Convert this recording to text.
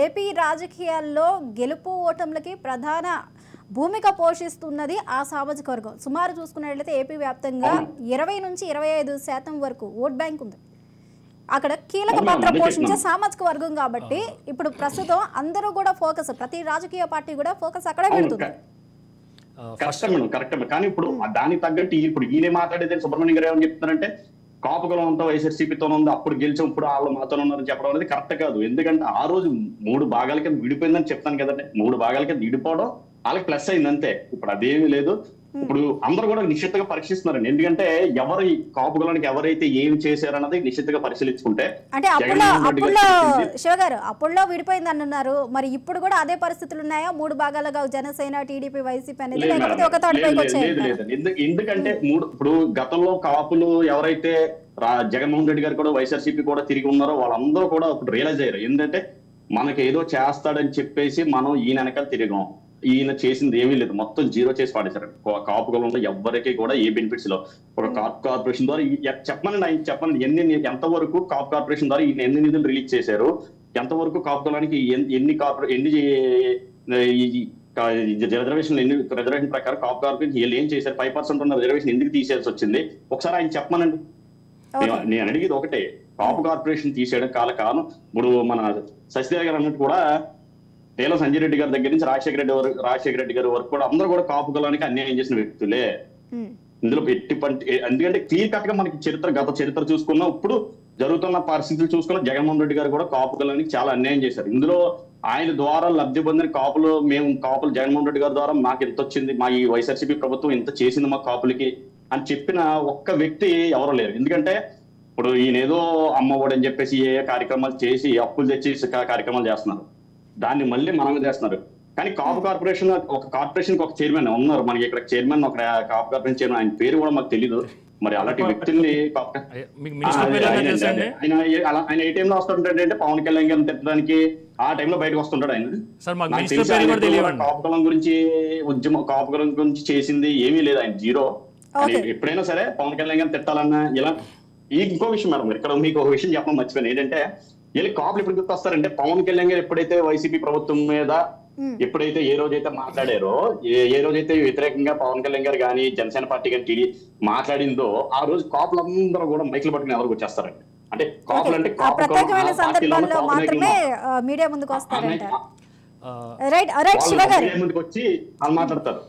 AP రాజకీయాల్లో గెలుపు ఓటములకి ప్రధాన భూమిక పోషిస్తున్నది ఆ సామాజిక వర్గం. సుమారు చూసుకున్నట్లయితే ఏపీ వ్యాప్తంగా 20 నుంచి 25% వరకు ఓట్ బ్యాంక్ ఉంది. అక్కడ కీలక పాత్ర పోషించే సామాజిక వర్గం కాబట్టి ఇప్పుడు ప్రస్తుతం అందరూ కూడా ఫోకస్, ప్రతి రాజకీయ పార్టీ కూడా ఫోకస్ అక్కడే పెడుతుంది. కరెక్ట్. కానీ ఇప్పుడు దానికి తగ్గట్టు ఇప్పుడు ఈయన మాట్లాడేది సుబ్రహ్మణ్యం గారు ఏమని చెప్తున్నారంటే కాపుకులం అంతా వైఎస్ఆర్సీపీతో ఉంది, అప్పుడు గెలిచాం, ఇప్పుడు వాళ్ళు మాతో ఉన్నారని చెప్పడం అనేది కరెక్ట్ కాదు. ఎందుకంటే ఆ రోజు 3 భాగాల కింద విడిపోయిందని చెప్తాను కదండి. 3 భాగాల కింద విడిపోవడం వాళ్ళకి ప్లస్ అయింది అంతే. ఇప్పుడు అదేమీ లేదు. ఇప్పుడు అందరూ కూడా నిశ్చితంగా పరీక్షిస్తున్నారండి. ఎందుకంటే ఎవరు కాపుకులానికి ఎవరైతే ఏమి చేశారన్నది నిశ్చితంగా పరిశీలించుకుంటే అంటే అప్పుల్లో శివగారు అప్పుల్లో విడిపోయింది అన్నారు. మరి ఇప్పుడు కూడా అదే పరిస్థితులు ఉన్నాయా? 3 భాగాలుగా జనసేన, టీడీపీ, వైసీపీ అనేది లేకపోతే ఒక తాటిపైకి వచ్చాయి? ఎందుకంటే ఇప్పుడు గతంలో కాపులు ఎవరైతే జగన్మోహన్ రెడ్డి గారు కూడా వైఎస్ఆర్సీపీ కూడా తిరిగి ఉన్నారో వాళ్ళందరూ కూడా ఇప్పుడు రియలైజ్ అయ్యారు. ఏంటంటే మనకి ఏదో చేస్తాడని చెప్పేసి మనం ఈయన వెనకాల తిరిగాం. ఈయన చేసింది ఏమీ లేదు, మొత్తం జీరో చేసి పాడేశారు. కాపు కులంలో ఎవరికి కూడా ఏ బెనిఫిట్స్ లో ఒక కాపు కార్పొరేషన్ ద్వారా చెప్పండి ఎంతవరకు కాపు కార్పొరేషన్ ద్వారా ఈయన ఎన్ని నిధులు రిలీజ్ చేశారు, ఎంతవరకు కాపు కులానికి ఎన్ని రిజర్వేషన్ ప్రకారం కాపు కార్పొరేషన్ వీళ్ళు ఏం చేశారు, 5% ఉన్న రిజర్వేషన్ ఎందుకు తీసేయాల్సి వచ్చింది ఒకసారి ఆయన చెప్పమనండి. నేను అడిగేది ఒకటే, కాపు కార్పొరేషన్ తీసేయడం కారణం ఇప్పుడు మన శశిధర్ గారు అన్నట్టు కూడా తేలం సంజయ్ రెడ్డి గారి దగ్గర నుంచి రాజశేఖర రెడ్డి గారి వరకు కూడా అందరూ కూడా కాపు కులానికి అన్యాయం చేసిన వ్యక్తులే. ఇందులో ఎందుకంటే క్లియర్ కట్ గా మనకి గత చరిత్ర చూసుకున్నాం, ఇప్పుడు జరుగుతున్న పరిస్థితులు చూసుకున్న జగన్మోహన్ రెడ్డి గారు కూడా కాపు కులానికి చాలా అన్యాయం చేశారు. ఇందులో ఆయన ద్వారా లబ్ధి పొందిన కాపులు జగన్మోహన్ రెడ్డి గారి ద్వారా మాకు ఎంత వచ్చింది, మా ఈ వైఎస్ఆర్సీపీ ప్రభుత్వం ఎంత చేసింది మా కాపులకి అని చెప్పిన ఒక్క వ్యక్తి ఎవరూ లేరు. ఎందుకంటే ఇప్పుడు ఈయన ఏదో అమ్మఒడి అని చెప్పేసి ఏ కార్యక్రమాలు చేసి అప్పులు తెచ్చి కార్యక్రమాలు చేస్తున్నారు, దాన్ని మళ్ళీ మనమే చేస్తున్నారు. కానీ కాపు కార్పొరేషన్ ఒక చైర్మన్ ఉన్నారు మనకి ఇక్కడ, చైర్మన్ ఒక కాపు కార్పొరేషన్ చైర్మన్, ఆయన పేరు కూడా మాకు తెలీదు. మరి అలాంటి వ్యక్తుల్ని ఆయన ఏ టైంలో వస్తుంటాడంటే పవన్ కళ్యాణ్ గారిని తిట్టడానికి ఆ టైంలో బయటకు వస్తుంటాడు. ఆయన కాపు కులం గురించి కాపు కులం గురించి చేసింది ఏమీ లేదు, ఆయన జీరో. ఎప్పుడైనా సరే పవన్ కళ్యాణ్ గారిని తిట్టాలన్నా ఇలా. ఇంకో విషయం మేడం, ఇక్కడ మీకు ఒక విషయం చెప్పడం మర్చిపోయాను. ఏంటంటే వీళ్ళు కాపులు ఎప్పుడు గుర్తొస్తారంటే పవన్ కళ్యాణ్ గారు ఎప్పుడైతే వైసీపీ ప్రభుత్వం మీద ఎప్పుడైతే ఏ రోజైతే మాట్లాడారో, ఏ రోజైతే వ్యతిరేకంగా పవన్ కళ్యాణ్ గారు కానీ జనసేన పార్టీ కానీ టీడీ మాట్లాడిందో ఆ రోజు కాపులందరూ కూడా మైకులు పట్టుకుని ఎవరికి వచ్చేస్తారండి. అంటే కాపులు అంటే మీడియా ముందుకు వస్తారు, ముందుకు వచ్చి వాళ్ళు మాట్లాడతారు.